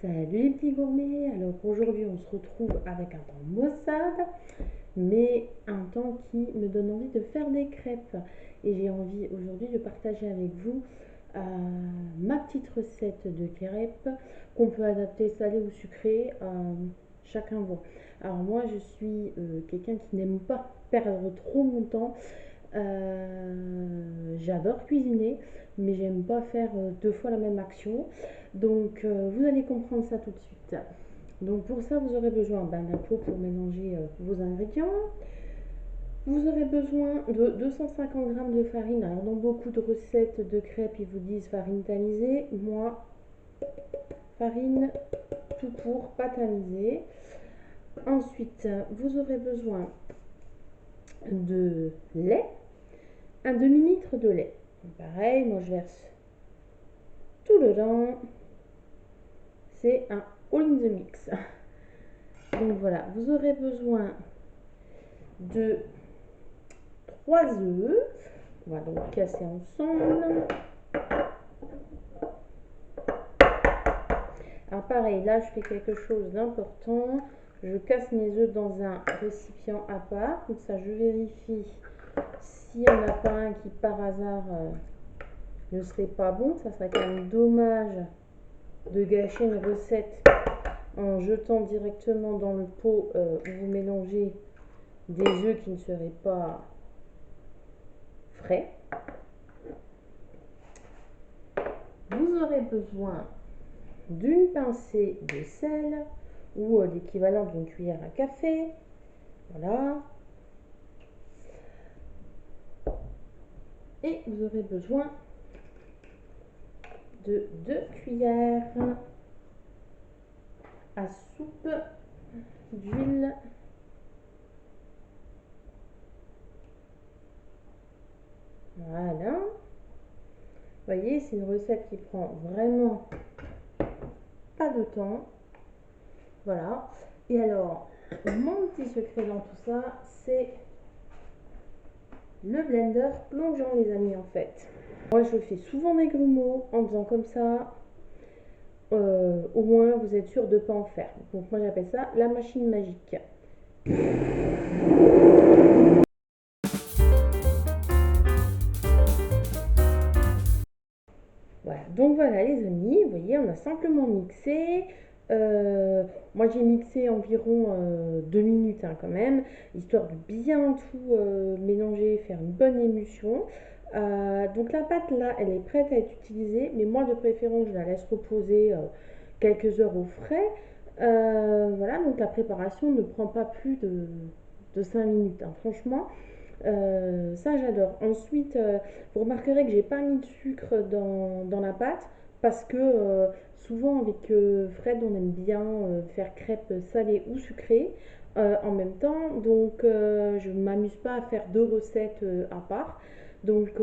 Salut les petits gourmets, alors aujourd'hui on se retrouve avec un temps maussade, mais un temps qui me donne envie de faire des crêpes. Et j'ai envie aujourd'hui de partager avec vous euh, ma petite recette de crêpes qu'on peut adapter salé ou sucré, chacun voit. Alors moi je suis quelqu'un qui n'aime pas perdre trop mon temps. J'adore cuisiner, mais j'aime pas faire deux fois la même action. Donc vous allez comprendre ça tout de suite. Donc pour ça, vous aurez besoin d'un pot pour mélanger vos ingrédients. Vous aurez besoin de 250 g de farine. Alors dans beaucoup de recettes de crêpes, ils vous disent farine tamisée. Moi, farine tout court, pas tamisée. Ensuite, vous aurez besoin de lait, un demi-litre de lait. Pareil, moi je verse tout dedans. C'est un all in the mix. Donc voilà, vous aurez besoin de 3 œufs. On va donc casser ensemble. Alors pareil, là je fais quelque chose d'important. Je casse mes œufs dans un récipient à part. Comme ça je vérifie s'il n'y en a pas un qui par hasard ne serait pas bon. Ça serait quand même dommage de gâcher une recette en jetant directement dans le pot où vous mélangez des œufs qui ne seraient pas frais. Vous aurez besoin d'une pincée de sel ou l'équivalent d'une cuillère à café. Voilà. Et vous aurez besoin de 2 cuillères à soupe d'huile. Voilà. Vous voyez, c'est une recette qui prend vraiment pas de temps. Voilà. Et alors, mon petit secret dans tout ça, c'est le blender plongeant, les amis, en fait. Moi, je fais souvent des grumeaux en faisant comme ça. Au moins, vous êtes sûr de ne pas en faire. Donc, moi, j'appelle ça la machine magique. Voilà, donc voilà les amis, vous voyez, on a simplement mixé. Moi j'ai mixé environ 2 minutes quand même, histoire de bien tout mélanger, faire une bonne émulsion. Donc la pâte là, elle est prête à être utilisée, mais moi de préférence je la laisse reposer quelques heures au frais. Voilà, donc la préparation ne prend pas plus de 5 minutes, hein, franchement. Ça j'adore. Ensuite, vous remarquerez que j'ai pas mis de sucre dans la pâte parce que souvent avec Fred on aime bien faire crêpes salées ou sucrées en même temps. Donc je m'amuse pas à faire deux recettes à part. Donc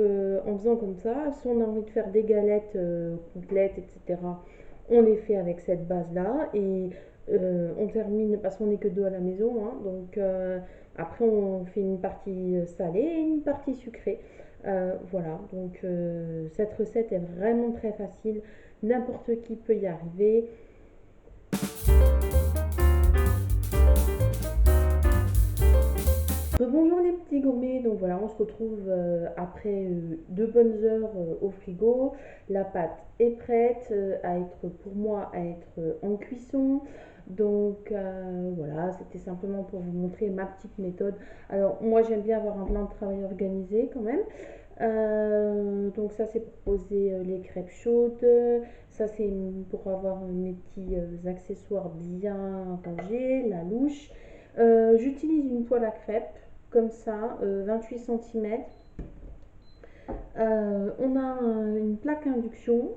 en faisant comme ça, si on a envie de faire des galettes complètes, etc., on les fait avec cette base là et on termine parce qu'on n'est que deux à la maison, hein, donc après, on fait une partie salée et une partie sucrée. Voilà, donc cette recette est vraiment très facile. N'importe qui peut y arriver. Bonjour les petits gourmets, donc voilà, on se retrouve après 2 bonnes heures au frigo. La pâte est prête à être pour moi à être en cuisson. Donc voilà, c'était simplement pour vous montrer ma petite méthode. Alors moi j'aime bien avoir un plan de travail organisé quand même. Donc ça c'est pour poser les crêpes chaudes, ça c'est pour avoir mes petits accessoires bien rangés, la louche. J'utilise une poêle à crêpes comme ça, 28 cm. On a une plaque induction.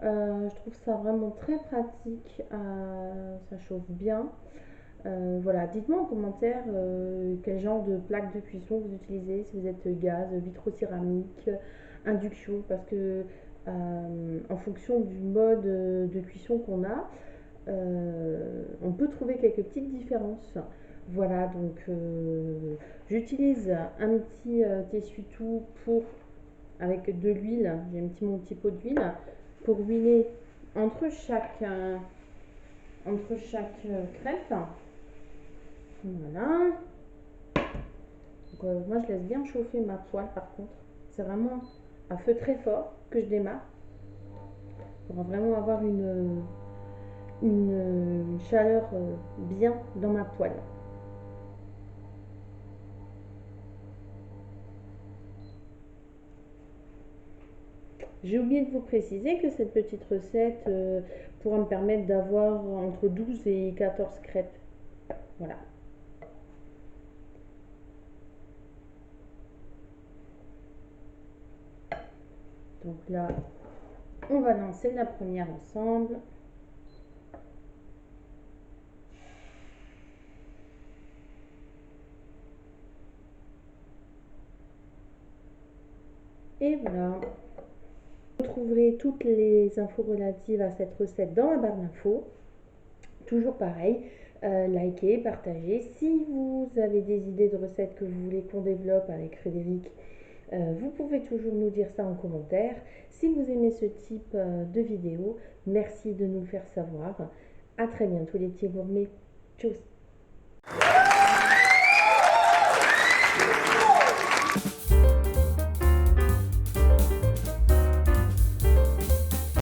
Je trouve ça vraiment très pratique. Ça chauffe bien. Voilà, dites-moi en commentaire quel genre de plaque de cuisson vous utilisez, si vous êtes gaz, vitrocéramique, induction, parce que en fonction du mode de cuisson qu'on a, on peut trouver quelques petites différences. Voilà, donc j'utilise un petit essuie-tout pour avec de l'huile. J'ai mon petit pot d'huile pour huiler entre chaque entre chaque crêpe. Voilà. Donc, moi, je laisse bien chauffer ma poêle par contre. C'est vraiment à feu très fort que je démarre pour vraiment avoir une chaleur bien dans ma poêle. J'ai oublié de vous préciser que cette petite recette pourra me permettre d'avoir entre 12 et 14 crêpes. Voilà. Donc là, on va lancer la première ensemble. Et voilà. Vous trouverez toutes les infos relatives à cette recette dans la barre d'infos. Toujours pareil, likez, partagez. Si vous avez des idées de recettes que vous voulez qu'on développe avec Frédéric, vous pouvez toujours nous dire ça en commentaire. Si vous aimez ce type de vidéo, merci de nous le faire savoir. À très bientôt les petits gourmets. Tchuss.